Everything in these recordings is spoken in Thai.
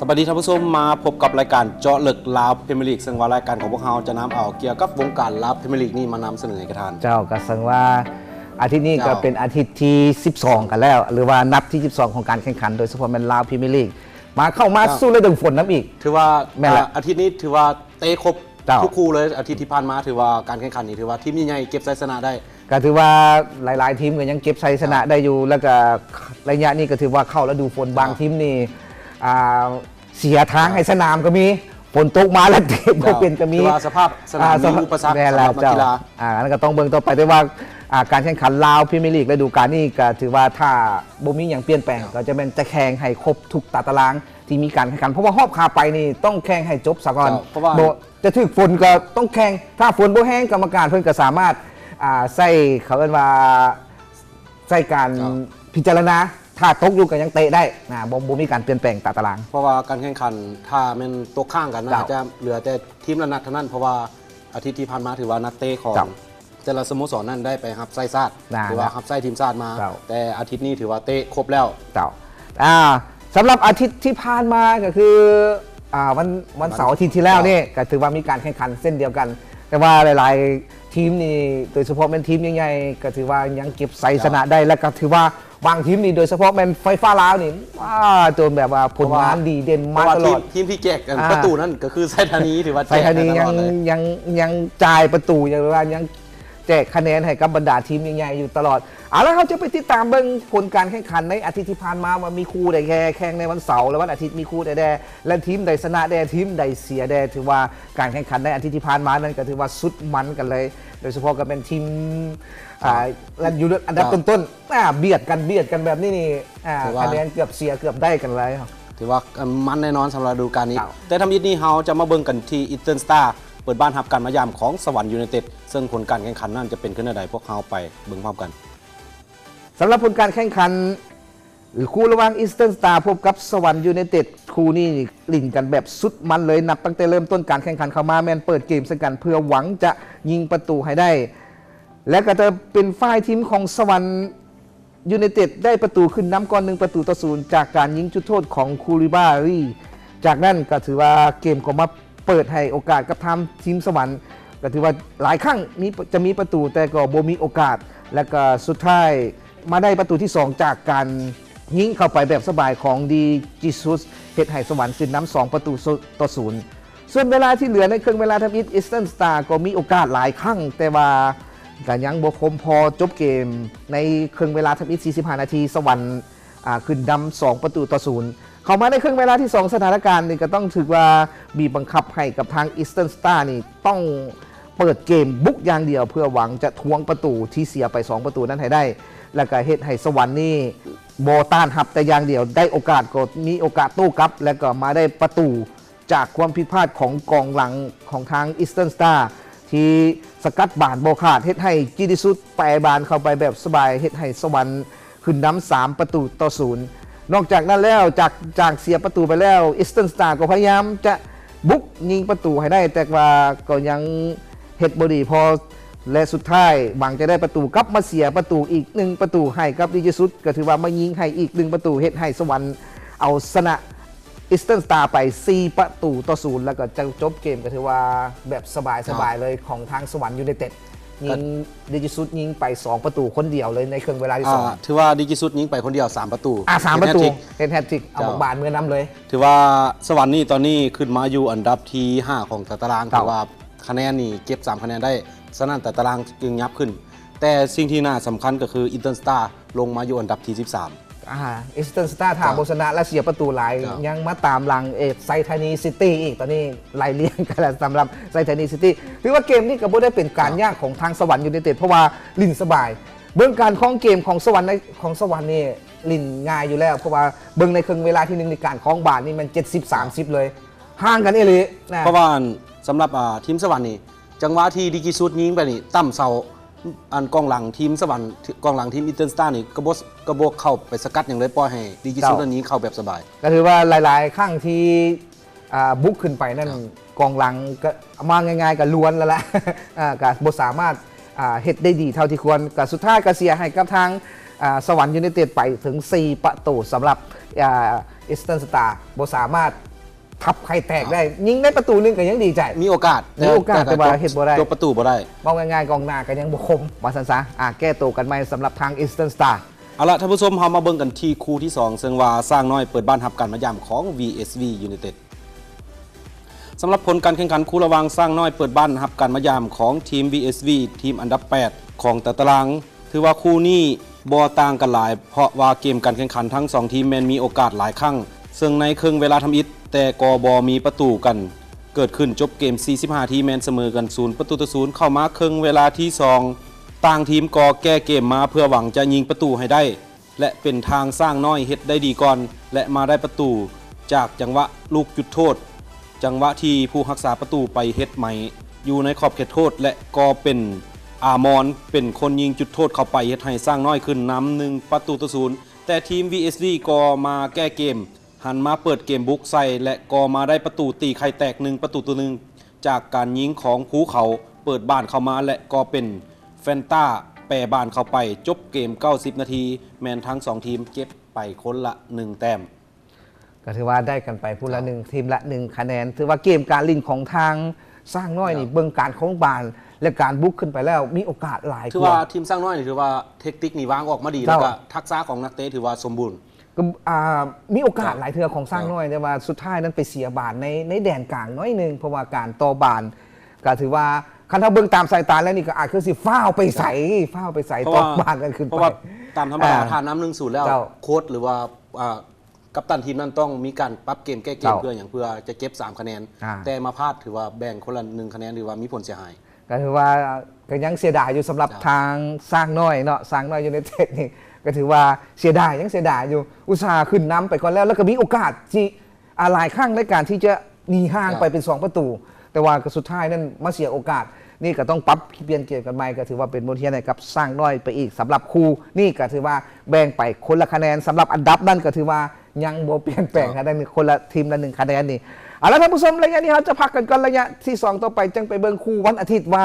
สวัสดีท่านผู้ชมมาพบกับรายการเจาะลึกลาวพรีเมียร์ลีกซึ่งว่ารายการของพวกเราจะนำเอาเกี่ยวกับวงการลาวพรีเมียร์ลีกนี่มานำเสนอให้กับท่านเจ้าก็สังว่าอาทิตย์นี้ก็เป็นอาทิตย์ที่ 12 กันแล้ว หรือว่านัดที่ 12 ของการแข่งขันโดยเฉพาะแมนลาวพรีเมียร์ลีกมาเข้ามาสู้ฤดูฝนน้ำอีกถือว่าแม่นละ อาทิตย์นี้ถือว่าเตะครบ เจ้า ทุกคู่เลยอาทิตย์ที่ผ่านมาถือว่าการแข่งขันนี้ถือว่าทีมใหญ่ๆเก็บชัยชนะได้ก็ถือว่าหลายๆทีมก็ยังเก็บชัยชนะได้อยู่แล้วก็ระยะนี้ก็ถือว่าเข้าฤดูฝนบางทีมนี่เสียทางให้สนามก็มีฝนตกมาแล้วเตะบ่เป็นก็มีถือว่าสภาพสนามมีอุปสรรคสำหรับนักกีฬานั่นก็ต้องเบิ่งต่อไปแต่ว่าการแข่งขันลาวพรีเมียร์ลีกฤดูกาลนี้ก็ถือว่าถ้าบ่มีอย่างเปลี่ยนแปลงก็จะเป็นจะแข่งให้ครบทุกตารางที่มีการแข่งขันเพราะว่ารอบคาไปนี่ต้องแข่งให้จบซะก่อนจะถึกฝนก็ต้องแข่งถ้าฝนบ่แห้งกรรมการเพิ่นก็สามารถใส่เขาเรียกว่าใส่การพิจารณาถ้าตกอยู่ก็ยังเตะได้นะบ่มีการเปลี่ยนแปลงตารางเพราะว่าการแข่งขันถ้ามันตกข้างกันอาจจะเหลือแต่ทีมละนัดเท่านั้นเพราะว่าอาทิตย์ที่ผ่านมาถือว่านักเตะของแต่ละสโมสรนั่นได้ไปรับไส้ซาดถือว่ารับไส้ทีมชาติมาแต่อาทิตย์นี้ถือว่าเตะครบแล้วสำหรับอาทิตย์ที่ผ่านมาก็คือวันเสาร์อาทิตย์ที่แล้วนี่ก็ถือว่ามีการแข่งขันเส้นเดียวกันแต่ว่าหลายๆทีมนี่โดยเฉพาะเป็นทีมใหญ่ๆก็ถือว่ายังเก็บชัยชนะได้และก็ถือว่าบางทีมนี่โดยเฉพาะเป็นไฟฟ้าลาวนี่จนแบบว่าผลงานดีเด่นมาตลอดทีมที่แจกประตูนั่นก็คือไซธานีถือว่าไซธานียังจ่ายประตูอย่างว่ายังแจกคะแนนให้กับบรรดาทีมใหญ่ๆอยู่ตลอดแล้วเขาจะไปติดตามเบิ่งผลการแข่งขันในอาทิตย์ที่ผ่านมาว่ามีคู่ใดแข่งในวันเสาร์และวันอาทิตย์มีคู่ใดและทีมใดชนะใดทีมใดเสียใดถือว่าการแข่งขันในอาทิตย์ที่ผ่านมานั้นก็ถือว่าสุดมันกันเลยโดยเฉพาะก็เป็นทีมอยู่อันดับต้นๆเบียดกันแบบนี้นี่คะแนนเกือบเสียเกือบได้กันเลยถือว่ามันแน่นอนสำหรับฤดูกาลนี้แต่ทำยิดนี้เราจะมาเบิ่งกันที่อีสเทิร์นสตาร์เปิดบ้านรับการมายามของสวรรค์ยูไนเต็ดซึ่งผลการแข่งขันนั่นจะเป็นขึ้นใดพวกเราไปเบิ่งพร้อมกันสำหรับผลการแข่งขันหรือคู่ระหว่างอีสเทิร์นสตาร์พบกับสวรรค์ยูไนเต็ดคู่นี้ลิ่นกันแบบสุดมันเลยนับตั้งแต่เริ่มต้นการแข่งขันเข้ามาแมนเปิดเกมใส่กันเพื่อหวังจะยิงประตูให้ได้และก็จะเป็นฝ่ายทีมของสวรรค์ยูไนเต็ดได้ประตูขึ้นนำก่อน1-0จากการยิงจุดโทษของคูริบารีจากนั้นก็ถือว่าเกมก็มาเปิดให้โอกาสกับทีมสวรรค์ก็ถือว่าหลายครั้งจะมีประตูแต่ก็บ่มีโอกาสและก็สุดท้ายมาได้ประตูที่2จากการยิงเข้าไปแบบสบายของดีจิซุสเฮ็ดให้สวรรค์ขึ้นนำ2-0ส่วนเวลาที่เหลือในครึ่งเวลาทำอีสเทิร์นสตาร์ก็มีโอกาสหลายครั้งแต่ว่าก็ยังบ่คมพอจบเกมในครึ่งเวลาทำอี45นาทีสวรรค์ขึ้นนำ2-0เข้ามาในครึ่งเวลาที่2สถานการณ์นี่ก็ต้องถือว่าบีบบังคับให้กับทางอีสเทิร์นสตาร์นี่ต้องเปิดเกมบุกอย่างเดียวเพื่อหวังจะทวงประตูที่เสียไป2ประตูนั้นให้ได้แล้วก็เฮ็ดให้สวรรค์นี่โบต้านหับแต่อย่างเดียวได้โอกาสก็มีโอกาสโต้กลับแล้วก็มาได้ประตูจากความผิดพลาดของกองหลังของทางอีสเทิร์นสตาร์ที่สกัดบานโบขาดเฮ็ดให้จิดิซุสแปรบานเข้าไปแบบสบายเฮ็ดให้สวรรค์ขึ้นนำ3-0นอกจากนั้นแล้วจากเสียประตูไปแล้วอีสเทิร์นสตาร์ก็พยายามจะบุกยิงประตูให้ได้แต่ว่าก็ยังเฮ็ดบ่ดีพอและสุดท้ายหวังจะได้ประตูกลับมาเสียประตูอีก1ประตูให้กับดิจิซุสก็ถือว่ามายิงให้อีก1ประตูเฮ็ดให้สวรรค์เอาชนะอีสเทิร์นสตาร์ไป4-0แล้วก็จะจบเกมก็ถือว่าแบบสบายเลยของทางสวรรค์ยูไนเต็ดยิงดิจิซุสยิงไป2ประตูคนเดียวเลยในครึ่งเวลาที่2ถือว่าดิจิซุสยิงไปคนเดียว3ประตู3ประตูเป็นแฮตทริกเอาบานเมื่อนำเลยถือว่าสวรรค์นี่ตอนนี้ขึ้นมาอยู่อันดับที่5ของตารางถือว่าคะแนนนี่เก็บ3คะแนนได้ฉะนั้นแต่ตารางจึงยับขึ้นแต่สิ่งที่น่าสำคัญก็คืออินเตอร์สตาร์ลงมาอยู่อันดับที่13อิสเทิร์นสตาร์ถามโบชนะและเสียประตูหลายยังมาตามหลังไซธานีซิตี้อีกตอนนี้ไล่เลี้ยงกันแล้วสำหรับไซธานีซิตี้ถือว่าเกมนี้ก็บ่ได้เป็นการยากของทางสวรรค์ยูไนเต็ดเพราะว่าลินสบายเบื้องการคล้องเกมของสวรรค์นี่ลินง่ายอยู่แล้วเพราะว่าเบื้องในครึ่งเวลาที่1ในการคล้องบาทนี่มัน70-30เลยห่างกันเอเลยเพราะว่าสำหรับทีมสวรรค์นี่จังหวะที่ดิจิซุสยิงไปนี่ตั้มเสาอันกองหลังทีมสวรรค์กองหลังทีมอินเตอร์สตาร์นี่กระโบกเข้าไปสกัดอย่างไรปล่อยให้ดิจิซุสอันนี้เข้าแบบสบายก็ถือว่าหลายๆครั้งที่บุกขึ้นไปนั่นกองหลังก็มาง่ายๆกับล้วนแล้วล่ะก็บ่สามารถเฮ็ดได้ดีเท่าที่ควรก็สุดท้ายก็เสียให้กับทาง สวรรค์ยูไนเต็ดไปถึง 4 ประตูสำหรับอิสเทิร์นสตาร์บ่สามารถทับใครแตกได้ยิงได้ประตูนึงก็ยังดีใจมีโอกาสแต่ว่าเฮ็ดบ่ได้ยกประตูบ่ได้มองง่ายๆกองหน้าก็ยังบ่คมว่าซั่นซะแก้ตัวกันใหม่สำหรับทางอิสเทิร์นสตาร์เอาละท่านผู้ชมเรามาเบิ่งกันที่คู่ที่2ซึ่งว่าสร้างน้อยเปิดบ้านรับการมายามของ VSV United สำหรับผลการแข่งขันคู่ระหว่างสร้างน้อยเปิดบ้านรับการมายามของทีม VSV ทีมอันดับ 8 ของตารางถือว่าคู่นี้บ่ต่างกันหลายเพราะว่าเกมการแข่งขันทั้ง2ทีมแม้นมีโอกาสหลายครั้งซึ่งในครึ่งเวลาทำอิฐแต่ก็บ่มีประตูกันเกิดขึ้นจบเกม45ทีแม้นเสมอกัน0-0เข้ามาครึ่งเวลาที่2ต่างทีมก็แก้เกมมาเพื่อหวังจะยิงประตูให้ได้และเป็นทางสร้างน้อยเฮ็ดได้ดีก่อนและมาได้ประตูจากจังหวะลูกจุดโทษจังหวะที่ผู้รักษาประตูไปเฮ็ดใหม่อยู่ในขอบเขตโทษและก็เป็นอามอนเป็นคนยิงจุดโทษเข้าไปเฮ็ดให้สร้างน้อยขึ้นนำ1-0แต่ทีม VSV ก็มาแก้เกมหันมาเปิดเกมบุกใส่และก็มาได้ประตูตีไข่แตก1-1จากการยิงของภูเขาเปิดบ้านเข้ามาและก็เป็นแฟนต้าแปรบ้านเข้าไปจบเกม90นาทีแมนทั้ง2ทีมเก็บไปคนละ1แต้มก็ถือว่าได้กันไปผู้ละ1ทีมละ1คะแนนถือว่าเกมการลิงของทางสร้างน้อยนี่เบิ่งการของบานและการบุกขึ้นไปแล้วมีโอกาสหลายถือว่าทีมสร้างน้อยนี่ถือว่าเทคนิคนี่วางออกมาดีแล้วก็ทักษะของนักเตะถือว่าสมบูรณ์ก็มีโอกาสหลายเทือของสร้างน้อยแต่ว่าสุดท้ายนั้นไปเสียบานในแดนกลางน้อยนึงเพราะว่าการต่อบานก็ถือว่าคันถ้าเบิ่งตามสายตาแล้วนี่ก็อาจคือสิฟ้าวไปใส่ต่อบานกันขึ้นไปเพราะว่าตามธรรมดาทานน้ำ1-0แล้วโค้ชหรือว่ากัปตันทีมนั้นต้องมีการปรับเกมแก้เกมเพื่ออย่างเพื่อจะเก็บ3คะแนนแต่มาพลาดถือว่าแบ่งคนละ1คะแนนถือว่ามีผลเสียหายก็ถือว่าก็ยังเสียดายอยู่สำหรับทางสร้างน้อยเนาะสร้างน้อยยูไนเต็ดนี่ก็ถือว่าเสียดายยังเสียดายอยู่อุตส่าห์ขึ้นน้ำไปก่อนแล้วก็มีโอกาสที่หลายครั้งในการที่จะหนีห่างไปเป็น2ประตูแต่ว่าสุดท้ายนั้นมาเสียโอกาสนี่ก็ต้องปรับเปลี่ยนเกมกันใหม่ก็ถือว่าเป็นบทเรียนให้กับสร้างน้อยไปอีกสำหรับคู่นี่ก็ถือว่าแบ่งไปคนละคะแนนสำหรับอันดับนั่นก็ถือว่ายังบ่เปลี่ยนแปลงกันได้คนละทีมละ1คะแนนนี่เอาละท่านผู้ชมระยะนี้เราจะพักกันก่อนระยะที่2ต่อไปจึงไปเบิ่งคู่วันอาทิตย์ว่า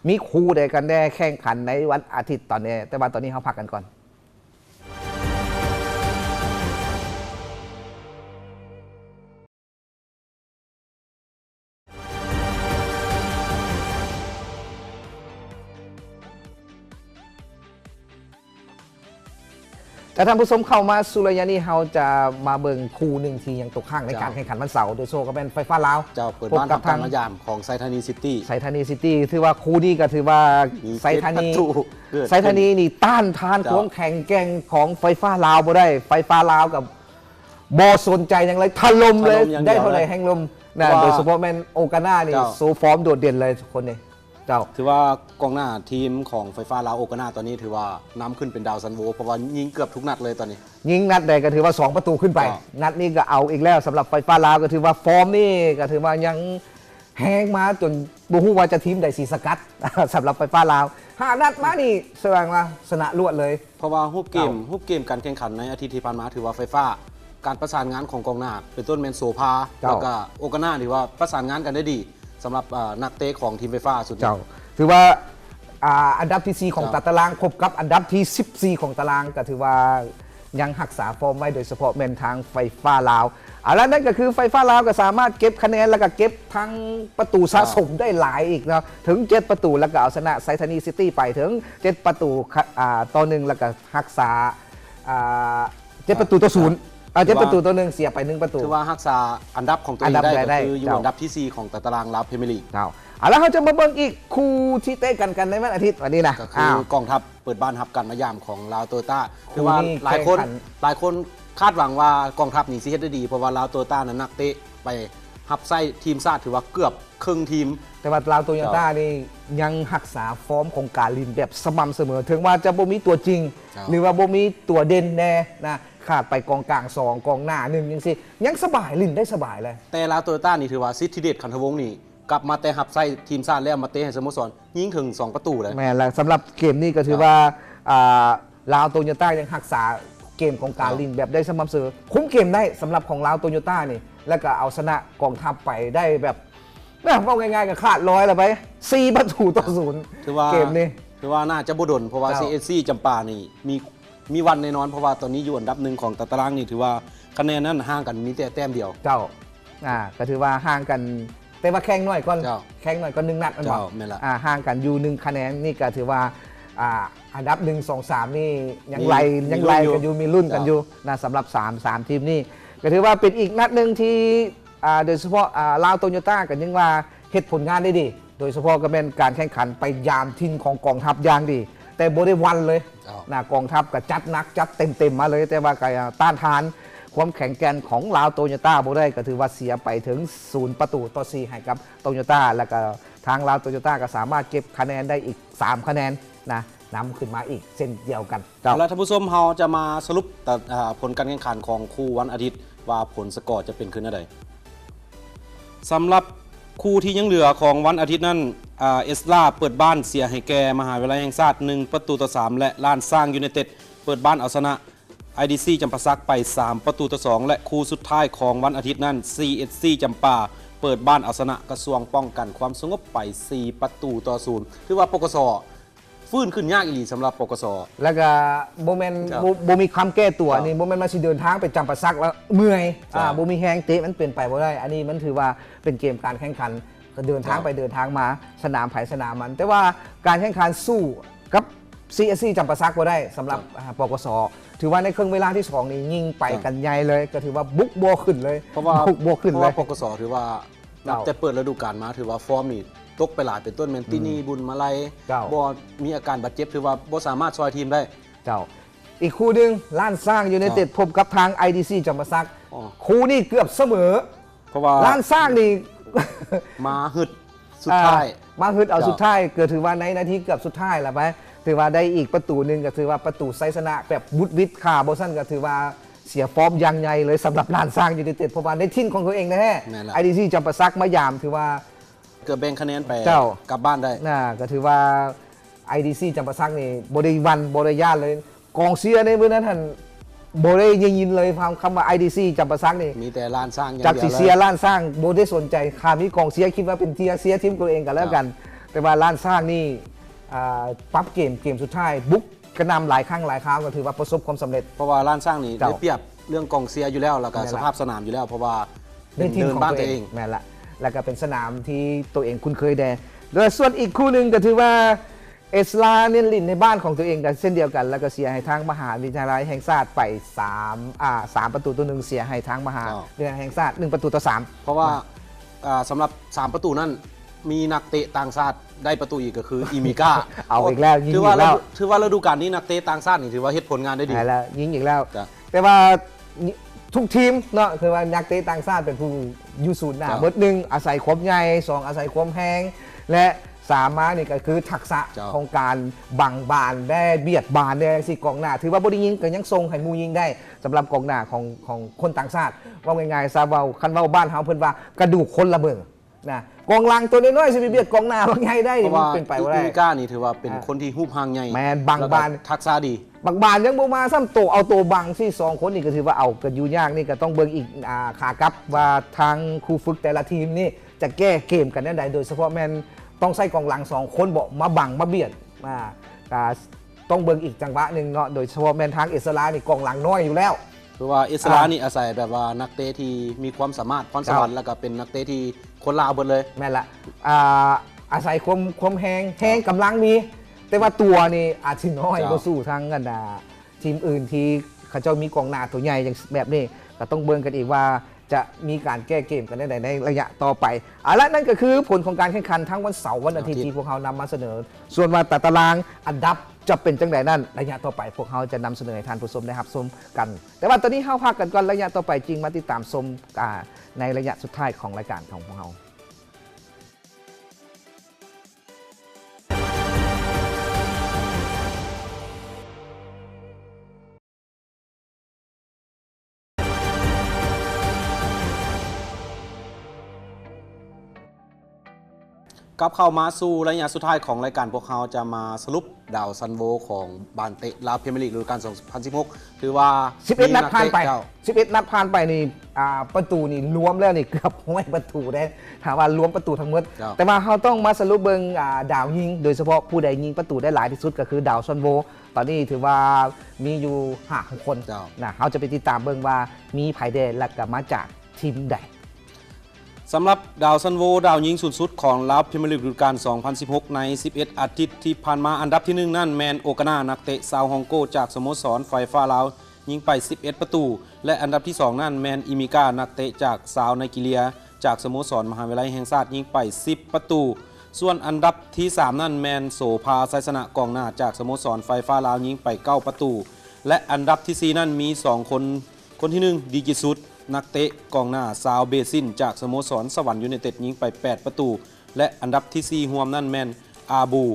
มีคู่ใดกันแน่แข่งขันในวันอาทิตย์ตอนนี้แต่ว่าตอนนี้เราพักกันก่อนแต่ท่านผู้ชมเข้ามาสุรยานีเราจะมาเบิ่งคู่หนึ่งที่ยังตกข้างในการแข่งขันวันเสาร์โดยโซก็เป็นไฟฟ้าลาวเจ้าเปิดบ้านกับทางมายามของไซธานีซิตี้ถือว่าคู่นี้ก็ถือว่าไซธานีนี่ต้านทานของแข่งแกงของไฟฟ้าลาวบ่ได้ไฟฟ้าลาวกับบอสนใจอย่างไรถล่มเลยได้เท่าไหร่แห่งลมนะโดยเฉพาะแมนโอกาน่านี่โซฟอร์มโดดเด่นเลยคนนี้ถือว่ากองหน้าทีมของไฟฟ้าลาวโอกาน่าตอนนี้ถือว่าน้ำขึ้นเป็นดาวซันโวเพราะว่ายิงเกือบทุกนัดเลยตอนนี้ยิงนัดใดก็ถือว่า2ประตูขึ้นไปนัดนี้ก็เอาอีกแล้วสำหรับไฟฟ้าลาวก็ถือว่าฟอร์มนี่ก็ถือว่ายังแห้งมาจนบูฮูว่าจะทีมใดสีสกัดสำหรับไฟฟ้าลาว5นัดมานี่แสดงว่าชนะรวดเลยเพราะว่ารูปเกมการแข่งขันในอาทิตย์ที่ผ่านมาถือว่าไฟฟ้าการประสานงานของกองหน้าเป็นต้นแมนโซพาแล้วก็โอกาน่าถือว่าประสานงานกันได้ดีสำหรับนักเตะของทีมไฟฟ้าสุดยอดถือว่าอันดับที่4ของตารางพบกับอันดับที่14ของตารางก็ถือว่ายังรักษาฟอร์มไว้โดยเฉพาะเมนทางไฟฟ้าลาวแล้วนั่นก็คือไฟฟ้าลาวก็สามารถเก็บคะแนนแล้วก็เก็บทั้งประตูสะสมได้หลายอีกนะถึง7ประตูแล้วก็เอาชนะไซธานีซิตี้ไปถึง7ประตูต่อ1แล้วก็รักษา7ประตูต่อ0 7ประตูต่อ1เสียไป1ประตูถือว่ารักษาอันดับของตัวเองได้ก็คืออยู่อันดับที่4ของตารางลาวพรีเมียร์ลีกแล้วเขาจะมาเบิ่งอีกคู่ที่เตะกันในวันอาทิตย์วันนี้นะก็คือกองทัพเปิดบ้านรับกันมายามของลาวโตต้าคือว่าหลายคนคาดหวังว่ากองทัพนี่สิเฮ็ดได้ดีเพราะว่าลาวโตต้านั้นนักเตะไปรับไส้ทีมชาติถือว่าเกือบครึ่งทีมแต่ว่าลาวโตต้านี่ยังรักษาฟอร์มของการลินแบบสม่ำเสมอถึงว่าจะบ่มีตัวจริงหรือว่าบ่มีตัวเด่นแน่นะขาดไปกองกลาง2กองหน้า1จังซี่ยังสบายลินได้สบายเลยแต่ลาวโตต้านี่ถือว่าสิทธิเดชขันธวงศ์นี่กลับมาเตะหับไส้ทีมชาติแล้วมาเตะให้สโมสรยิงถึง2ประตูเลยแม่แล้วสำหรับเกมนี้ก็ถือว่าลาวโตโยต้ายังรักษาเกมของการลินแบบได้สม่ำเสมอคุ้มเกมได้สำหรับของลาวโตโยต้านี่แล้วก็เอาชนะกองทัพไปได้แบบว่าง่ายๆก็ขาดร้อยแล้วไป4ประตูต่อ0ถือว่าเกมนี้ถือว่าน่าจะบ่ดนเพราะว่า CSC จำปานี่มี มีวันแน่นอนเพราะว่าตอนนี้อยู่อันดับหนึ่งของตารางนี่ถือว่าคะแนนนั้นห่างกันมีแต่แต้มเดียว เจ้าก็ถือว่าห่างกันแต่ว่าแข่งน้อยก่อน เจ้า แข่งน้อยก็1 นัดมันบอก เจ้าแม่นละ ห่างกันอยู่1 คะแนนนี่ก็ถือว่าอันดับ1 2 3นี่ยังไล่กันอยู่มีรุ่นกันอยู่นะสำหรับ3ทีมนี่ก็ถือว่าเป็นอีกนัดหนึ่งที่โดยเฉพาะลาวโตโยต้ากันยังว่าเฮ็ดผลงานได้ดีโดยเฉพาะก็เป็นการแข่งขันไปยามทินของกองทัพอย่างดี แต่บ่ได้วันเลยนะกองทัพก็จัดหนักจัดเต็มมาเลยแต่ว่าก็ต้านทานความแข็งแกร่งของลาวโตโยต้าบ่ได้ก็ถือว่าเสียไปถึง0-4ให้กับโตโยต้าแล้วก็ทางลาวโตโยต้าก็สามารถเก็บคะแนนได้อีก3 คะแนนนะนำขึ้นมาอีกเช่นเดียวกันแล้วท่านผู้ชมเราจะมาสรุปผลการแข่งขันของคู่วันอาทิตย์ว่าผลสกอร์จะเป็นขึ้นอะไรสำหรับคู่ที่ยังเหลือของวันอาทิตย์นั้นเอสลาเปิดบ้านเสียให้แก่มหาวิทยาลัยแห่งชาติ1-3และล้านสร้างยูไนเต็ดเปิดบ้านเอาชนะ IDC จำปาสักไป3-2และคู่สุดท้ายของวันอาทิตย์นั้น CSC จำปาเปิดบ้านเอาชนะกระทรวงป้องกันความสงบไป4-0ถือว่าปกสฟื้นขึ้นยากอีหลีสำหรับปกสแล้วก็โมเมนต์บ่มีความแก้ตัวนี่โมเมนต์มาสิเดินทางไปจำปาสักแล้วเมื่อยบ่มีแฮงเตะมันเปลี่ยนไปบ่ได้อันนี้มันถือว่าเป็นเกมการแข่งขันเดินทางไปเดินทางมาสนามไผสนามมัน แต่ว่าการแข่งขันสู้กับ CSC จำปาสักบ่ได้สำหรับปกสถือว่าในครึ่งเวลาที่2นี้ยิงไปกันใหญ่เลยก็ถือว่าบุกบัวขึ้นเลยเพราะว่าบุกบัวขึ้นเลยปกสถือว่านับแต่เปิดฤดูกาลมาถือว่าฟอร์มนี่ตกไปหลายเป็นต้นแมนตินีบุญมาลัยบอมีอาการบาดเจ็บถือว่าบ่สามารถช่วยทีมได้เจ้าอีกคู่หนึ่งล้านสร้างยูไนเต็ดพบกับทาง IDC จำปาสักคู่นี้เกือบเสมอเพราะว่าล้านสร้างนี่มาฮึดสุดท้ายมาฮึดเอาสุดท้ายเกิดถือว่าในนาทีเกือบสุดท้ายแล้วไปถือว่าได้อีกประตูหนึ่งก็ถือว่าประตูไซสนะแบบบุดวิดขาโบสันก็ถือว่าเสียฟอร์มยังไงเลยสำหรับล้านสร้างยูไนเต็ดเพราะว่าในทิ้นของตัวเองแน่ๆ IDC จำปาสักมายามถือว่าเกือบแบ่งคะแนนไปกลับบ้านได้ก็ถือว่า IDC จำปาสักนี่บริวันบริยานเลยกองเชียร์ในเมื่อนั้นท่านบริยินเลยคำว่า IDC จำปาสักนี่มีแต่ล้านสร้างจากเสียล้านสร้างโบได้สนใจคามีกองเชียร์คิดว่าเป็นเสียทีมตัวเองกันแล้วกันแต่ว่าล้านสร้างนี่ปั๊บเกมสุดท้ายบุกกระนำหลายครั้งหลายคราวก็ถือว่าประสบความสำเร็จเพราะว่าล้านสร้างนี่ได้เปรียบเรื่องกองเชียร์อยู่แล้วแล้วก็สภาพสนามอยู่แล้วเพราะว่าเป็นทีมของตัวเองแม่ละแล้วก็เป็นสนามที่ตัวเองคุ้นเคยแด่โดยส่วนอีกคู่หนึ่งก็ถือว่าเอสลาเนียนลินในบ้านของตัวเองกันเช่นเดียวกันแล้วก็เสียให้ทางมหาวิทยาลัยแห่งชาติไป3-1เสียให้ทางมหาวิทยาลัยแห่งชาติ1-3เพราะว่าสำหรับ3ประตูนั้นมีนักเตะต่างชาติได้ประตูอีกก็คืออีมิก้าเอาอีกแล้วยิงอีกแล้วถือว่าฤดูกาลนี้นักเตะต่างชาตินี่ถือว่าเฮ็ดผลงานได้ดีแล้วยิงอีกแล้วแต่ว่าทุกทีมเนาะคือว่านักเตะต่างชาติเป็นผู้ยูสูนหน้าเบิดหนึ่งอาศัยความใหญ่2อาศัยความแห้งและ3มานี่ก็คือทักษะของการบังบานได้เบียดบานได้สิกองหน้าถือว่าบ่ได้ยิงก็ยังทรงให้มูยิงได้สำหรับกองหน้าของคนต่างชาติว่าง่ายๆซาเว้าคันเว้าบ้านเฮาเพิ่นว่ากระดูกคนละเบิ่งนะกองหลังตัวน้อยๆสิไปเบียดกองหน้าว่าไงได้มันเป็นไปบ่ได้อีมิก้านี่ถือว่าเป็นคนที่ฮู้พางใหญ่แม่นบังบานทักษะดีบังบานยังบ่มาซ้ำโตเอาตัวบังที่2คนนี่ก็ถือว่าเอากันอยู่ยากนี่ก็ต้องเบิ่งอีกขากลับว่าทางครูฝึกแต่ละทีมนี่จะแก้เกมกันได้โดยเฉพาะแม่นต้องใส่กองหลัง2คนบ่มาบังมาเบียดต้องเบิ่งอีกจังหวะนึงเนาะโดยเฉพาะแม่นทางอิสรานี่กองหลังน้อยอยู่แล้วเพราะว่าอิสรานี่อาศัยแบบว่านักเตะที่มีความสามารถพรสวรรค์แล้วก็เป็นนักเตะที่คนลาวเบิดเลยแม่นละอาศัยความแห้งกำลังมีแต่ว่าตัวนี่อาจสิน้อยบ่สู้ทางกันทีมอื่นที่เขาเจ้ามีกองหน้าตัวใหญ่อย่างแบบนี้ก็ต้องเบิ่งกันอีกว่าจะมีการแก้เกมกันได้ในระยะต่อไปและนั่นก็คือผลของการแข่งขันทั้งวันเสาร์วันอาทิตย์ที่พวกเขานำมาเสนอส่วนว่าตารางอันดับจะเป็นจังไดนั่นระยะต่อไปพวกเขาจะนำเสนอให้ท่านผู้ชมได้รับชมกันแต่ว่าตอนนี้เข้าพักกันก่อนระยะต่อไปจริงมาติดตามชมในระยะสุดท้ายของรายการของพวกเขากลับเข้ามาสู่ระยะสุดท้ายของรายการพวกเขาจะมาสรุปดาวซันโวของบานเตะลาวพรีเมียร์ลีกฤดูกาล 2016 ถือว่า11 นัดผ่านไป11 นัดผ่านไปนี่ประตูนี่รวมแล้วนี่เกือบห้วยประตูได้ถามว่ารวมประตูทั้งหมดแต่ว่าเขาต้องมาสรุปเบิ่งดาวยิงโดยเฉพาะผู้ใดยิงประตูได้หลายที่สุดก็คือดาวซันโว ตอนนี้ถือว่ามีอยู่5 คน เจ้า นะเขาจะไปติดตามเบิ่งว่ามีไผแดนและก็มาจากทีมใด สำหรับดาวซันโวดาวยิงสูงสุดของลาวพรีเมียร์ลีกฤดูกาล 2016 ใน 11 อาทิตย์ที่ผ่านมาอันดับที่ 1 นั่นแมนโอกานานักเตะชาวฮองโกจากสโมสรไฟฟ้าลาวยิงไป 11 ประตู และอันดับที่ 2 นั่นแมนอิมิกานักเตะจากชาวไนจีเรียจากสโมสรมหาวิทยาลัยแห่งชาติยิงไป 10 ประตู ส่วนอันดับที่ 3 นั่นแมนโสภาไซสนะกองหน้าจากสโมสรไฟฟ้าลาวยิงไป 9 ประตู และอันดับที่ 4 นั่นมี 2 คนที่ 1 ดีจิสุดนักเตะกองหน้าซาวเบซินจากสโมสรสวรรค์ยูไนเต็ดยิงไป 8 ประตู และอันดับที่ 4 รวมนั่นแมนอาบู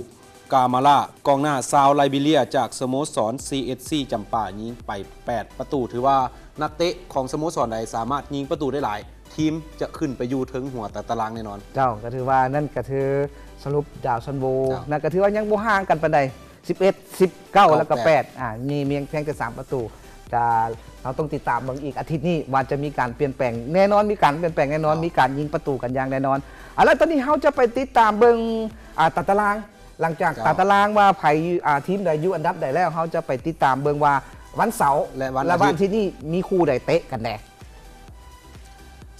กามาลากองหน้าซาวไลบีเรียจากสโมสร CSC จำปายิงไป 8 ประตู ถือว่านักเตะของสโมสรใดสามารถยิงประตูได้หลาย ทีมจะขึ้นไปอยู่ถึงหัวตารางแน่นอน เจ้าก็ถือว่านั่นก็ถือสรุปดาวซันโว เจ้า นั่นก็ถือว่ายังบ่ห่างกันปานใด11 19 แล้วก็ 8มีเพียงแต่3 ประตูจะเราต้องติดตามเบิ่งอีกอาทิตย์นี้ว่าจะมีการเปลี่ยนแปลงแน่นอนมีการเปลี่ยนแปลงแน่นอนมีการยิงประตูกันอย่างแน่นอนแล้วตอนนี้เราจะไปติดตามเบิ่งตาราง หลังจากตารางว่าไผทีมใดอยู่อันดับใดแล้วเราจะไปติดตามเบิ่งว่าวันเสาร์ และวันอาทิตย์ วันอาทิตย์นี้มีคู่ใดเตะกันแน่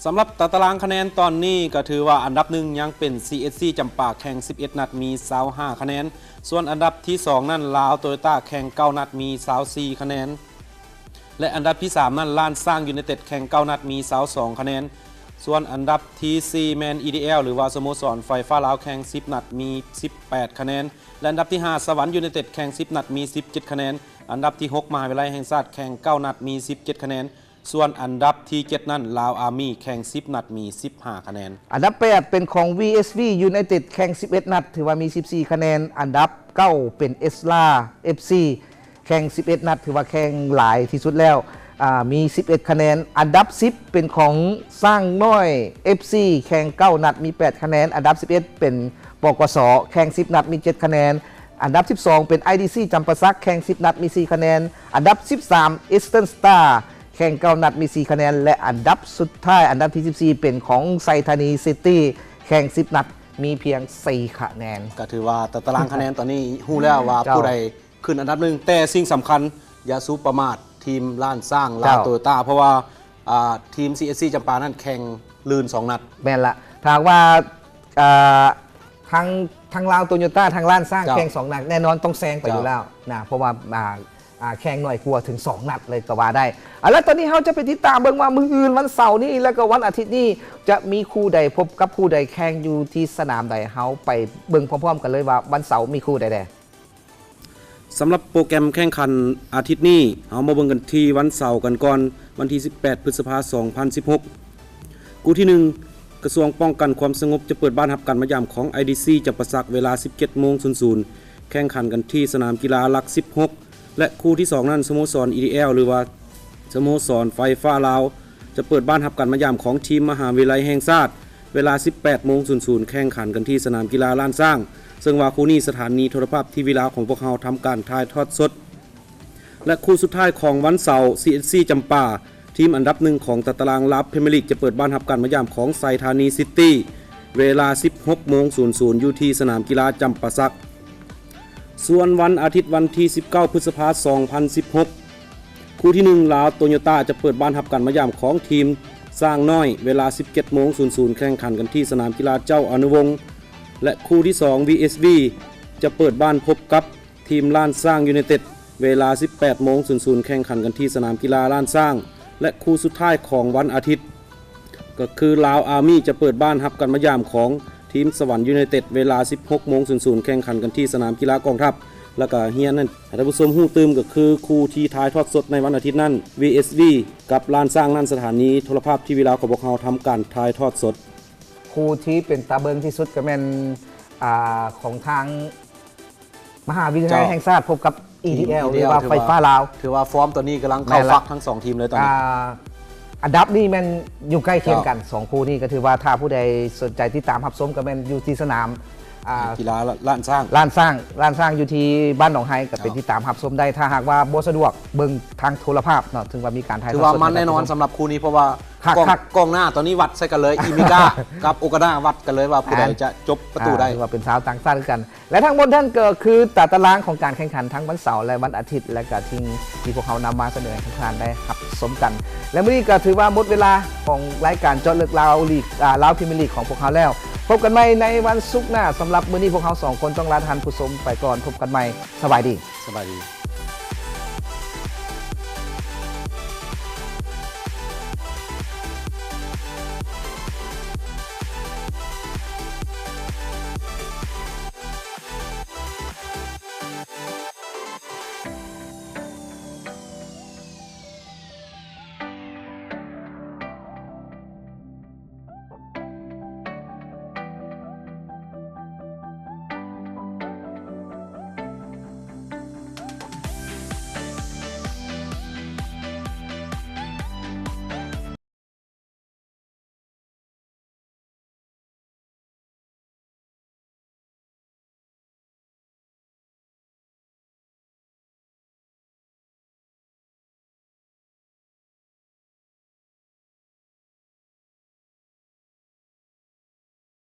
สำหรับตารางคะแนนตอนนี้ก็ถือว่าอันดับหนึ่งยังเป็น CSC จำปาแข่ง 11 นัดมี25 คะแนน ส่วนอันดับที่ 2 นั่นลาวโตโยต้าแข่ง 9 นัดมี24 คะแนน และอันดับที่ 3 นั่นล้านสร้างยูไนเต็ดแข่ง 9 นัดมี22 คะแนน ส่วนอันดับที่ 4 แมน EDL หรือว่าสโมสรไฟฟ้าลาวแข่ง 10 นัดมี 18 คะแนน และอันดับที่ 5 สวรรค์ยูไนเต็ดแข่ง 10 นัดมี 17 คะแนน อันดับที่ 6 มหาวิทยาลัยแห่งชาติแข่ง 9 นัดมี 17 คะแนน ส่วนอันดับที่ 7 นั่นลาวอาร์มี่แข่ง 10 นัดมี 15 คะแนน อันดับ 8 เป็นของ VSV United แข่ง 11 นัด ถือว่ามี 14 คะแนน อันดับ 9 เป็น ESLA FC แข่ง 11 นัด ถือว่าแข่งหลายที่สุดแล้วมี 11 คะแนน อันดับ 10 เป็นของสร้างน้อย FC แข่ง 9 นัด มี 8 คะแนน อันดับ 11 เป็นปกสแข่ง 10 นัด มี 7 คะแนน อันดับ 12 เป็น IDC จำปาสักแข่ง 10 นัด มี 4 คะแนน อันดับ 13 Eastern Star แข่ง 9 นัด มี 4 คะแนน และอันดับสุดท้าย อันดับที่ 14 เป็นของไซธานีซิตี้แข่ง 10 นัด มีเพียง 4 คะแนน ก็ถือว่าตารางคะแนนตอนนี้ฮู้แล้วว่า เจ้า ผู้ใดขึ้นอันดับหนึ่งแต่สิ่งสำคัญอย่าซูประมาททีมล้านสร้างลาว เจ้า โตโยต้าเพราะว่าทีม CSC จำปานั่นแข่งลื่น 2 นัด แม่นละถ้าหากว่าทางลาวโตโยต้าทางล้านสร้าง เจ้า แข่ง 2 นัด แน่นอนต้องแซงไป เจ้า อยู่แล้วนะเพราะว่าแข่งหน่อยกลัวถึง 2 นัดเลยก็ว่าได้แล้วตอนนี้เราจะไปติดตามเบิ่งว่ามื้ออื่นวันเสาร์นี้แล้วก็วันอาทิตย์นี้จะมีคู่ใดพบกับคู่ใดแข่งอยู่ที่สนามใดเราไปเบิ่งพร้อมๆกันเลยว่าวันเสาร์มีคู่ใดแด สำหรับโปรแกรมแข่งขันอาทิตย์นี้เอามาเบิ่งกันที่วันเสาร์กันก่อนวันที่ 18 พฤษภาคม 2016 คู่ที่ 1 กระทรวงป้องกันความสงบจะเปิดบ้านรับการมายามของ IDC จำปาสักเวลา 17:00 แข่งขันกันที่สนามกีฬาหลัก 16 และคู่ที่ 2 นั้นสโมสร EDL หรือว่าสโมสรไฟฟ้าลาวจะเปิดบ้านรับการมายามของทีมมหาวิทยาลัยแห่งชาติเวลา 18:00 แข่งขันกันที่สนามกีฬาล้านสร้างซึ่งว่าคู่นี้สถานีโทรภาพทีวีลาวของพวกเราทำการถ่ายทอดสดและคู่สุดท้ายของวันเสาร์ CSC จำปาทีมอันดับหนึ่งของตารางลาวพรีเมียร์ลีกจะเปิดบ้านรับการมายามของไซธานีซิตี้เวลา 16:00 อยู่ที่สนามกีฬาจำปาสักส่วนวันอาทิตย์วันที่ 19 พฤษภาคม 2016 คู่ที่ 1 ลาวโตโยต้าจะเปิดบ้านรับการมายามของทีมสร้างน้อยเวลา 17:00 แข่งขันกันที่สนามกีฬาเจ้าอนุวงศ์และคู่ที่ 2 VSV จะเปิดบ้านพบกับทีมล้านสร้างยูไนเต็ดเวลา 18:00 แข่งขันกันที่สนามกีฬาล้านสร้างและคู่สุดท้ายของวันอาทิตย์ก็คือลาวอาร์มี่จะเปิดบ้านรับการมายามของทีมสวรรค์ยูไนเต็ดเวลา 16:00 แข่งขันกันที่สนามกีฬากองทัพแล้วก็เฮียนนั่นท่านผู้ชมฮู้ตื่มก็คือคู่ที่ถ่ายทอดสดในวันอาทิตย์นั้น VSV กับล้านสร้างนั่นสถานีโทรภาพทีวีลาวของพวกเราทำการถ่ายทอดสดคู่ที่เป็นตาเบิงที่สุดก็แม่นของทางมหาวิทยาลัยแห่งชาติพบกับ EDL หรือว่าไฟฟ้าลาว ถือว่าฟอร์มตัวนี้กำลังเข้าฟักทั้ง 2 ทีมเลยตอนนี้อันดับนี้มันอยู่ใกล้เคียงกัน 2 คู่นี้ก็ถือว่าถ้าผู้ใดสนใจที่ตามรับชมก็แม่นอยู่ที่สนามกีฬาล้านสร้างอยู่ที่บ้านหนองไฮก็เป็นที่ตามรับชมได้ถ้าหากว่าบ่สะดวกเบิ่งทางโทรภาพเนาะถึงว่ามีการถ่ายทอดสดถือว่ามันแน่นอนสำหรับคู่นี้เพราะว่า กองหน้าตอนนี้วัดใส่กันเลยอิมิก้ากับโอกาน่าวัดกันเลยว่าผู้ใดจะจบประตูได้ว่าเป็นสาวต่างชาติกันและทั้งหมดท่านก็คือตารางของการแข่งขันทั้งวันเสาร์และวันอาทิตย์และก็ที่พวกเขานำมาเสนอให้ทุกท่านได้รับชมกันและมื้อนี้ก็ถือว่าหมดเวลาของรายการเจาะลึกลาวลีกลาวพรีเมียร์ลีกของพวกเขาแล้วพบกันใหม่ในวันศุกร์หน้าสำหรับมื้อนี้พวกเขา2คนต้องลาท่านผู้ชมไปก่อนพบกันใหม่สบายดี